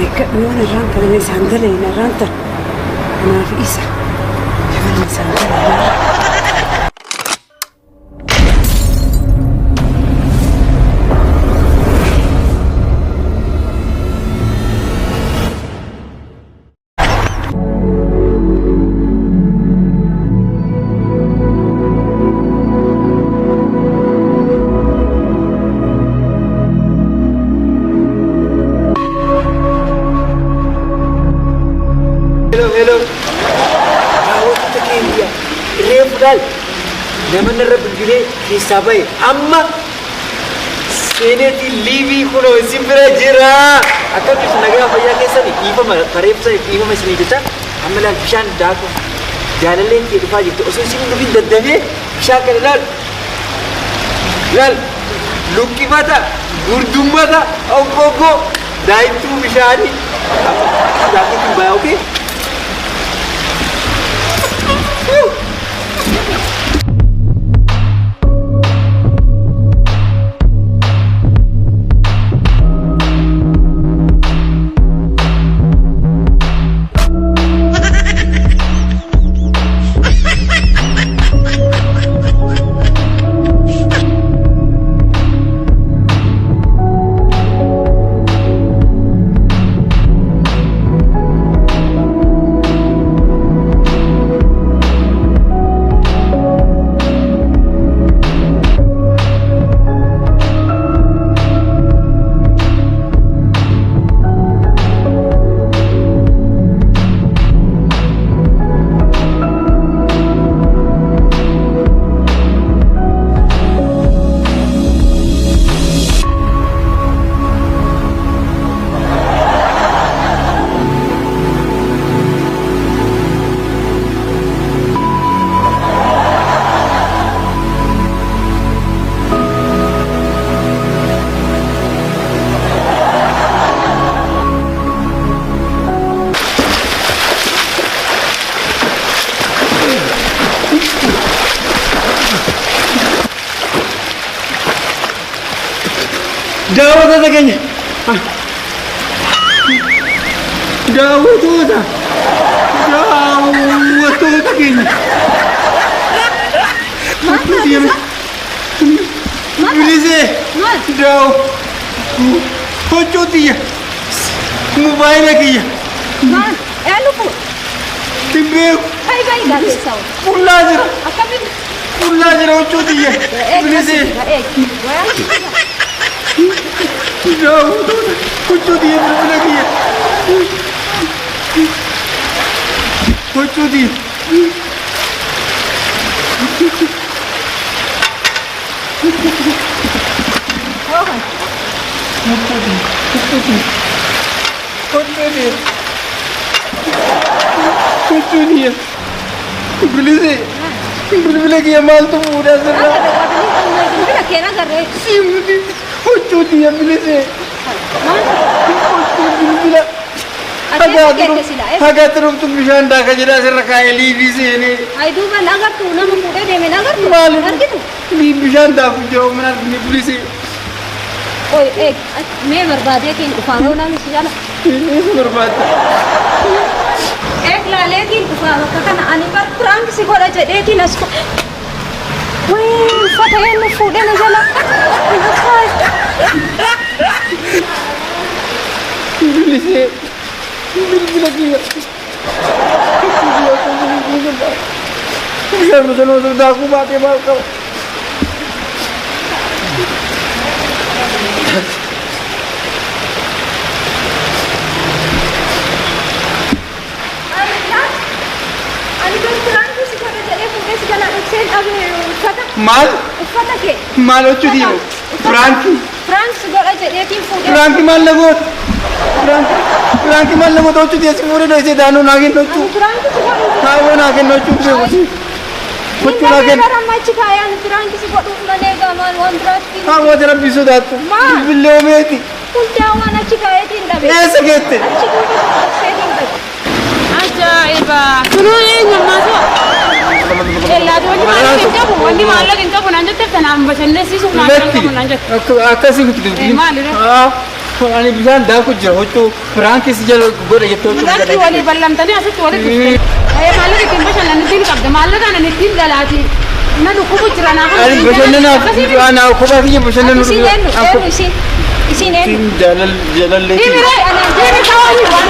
كأنه الرانك اللي ساندلين الرانك ما في إيسا كمان ساندلين لمن الرب الجلي حسابي أما سينتي ليبي كله سيمبرا جرا أكيد بس نجا فيا كيسني إيفا ما فريب ساي إيفا ما سني جتا أما لا بيشان داكو جاللين كي دفاع جت أصلا سيني نبي ددني بيشان كلا لال لوكي ماتا غردوم ماتا أو كوكو دايتو بيشاني داكو تبايا أوكي Daawwata keenya daawwatoota keenya bilisee daaw hojjootiya mobaayila kiyya timbeeku fullaa jira hojjootiya bilisee No, mucho tiempo por aquí. Mucho tiempo. Mucho tiempo. Bilbila kiyya maaltu fuudhaa sirraa? Bilbila keena garee. Simuti hojjootiya bilisee. Bilbila. Hagaa turumtu bishaan daaka jedhaa sirra kaa'ee liivii seenee. Ayi duuba nagartu nama fuudhee deeme nagartu. Maali? Argitu. Bishaan daaku jiru mana argine bilisee. Oy mee barbaadee keenya dhufaanoo namni si jala. Eessa barbaadde? Laleetiin dhufaa bakka kana ani bar prank si godha jedheetiin as wayii uffata eenyu fuudhee na jala bilisee bilbila kiyya bishaan sanoo daakuu baatee maal qaba Mal? Mal hojjetu diimu. Franki. Franks godha jedheetiin fuudhee. Franki maal lagoot? Franki maal lagoot hojjetu asi fuudhee dhoysee daanuu naa kennu hojjetu. Franki si godhu. Kaawwa naa kennu hojjetu beekusi. Hojjetu naa kennu. Bara machi kaayaan franki si godhuuf malee gaamaan waan biraatti. Kaawwa jira bisodaattu. Maal? Bilbilee omeeti. Hundaa waan achi kaayetiin dhabe. Eessa geette? Achi duuba seetiin dhabe. Ajaa'iba! Kunoo eenyummaa ta'u? Wanti maallaqni qabu naan jette tanaan bashannansiisuuf maallaqni qabu naan jette. Akkasii nuti dubbiin. Maalidha? Ani bishaan daaku jira huccuu firaankiis jala godha jettee huccuu Mul'atti walii bal'amtanii asitti walitti dhufte. Maallaqa ittiin bashannanittiin qabda. Maallaqa kana ittiin galaati. Na dhukkubu jira naa kana. Ani bashannanaaf ana kophaa kiyya bashannanu. Isin eenyu? Isin eenyu? Jaalallee. Dhiirri ani dhiirri ta'anii waan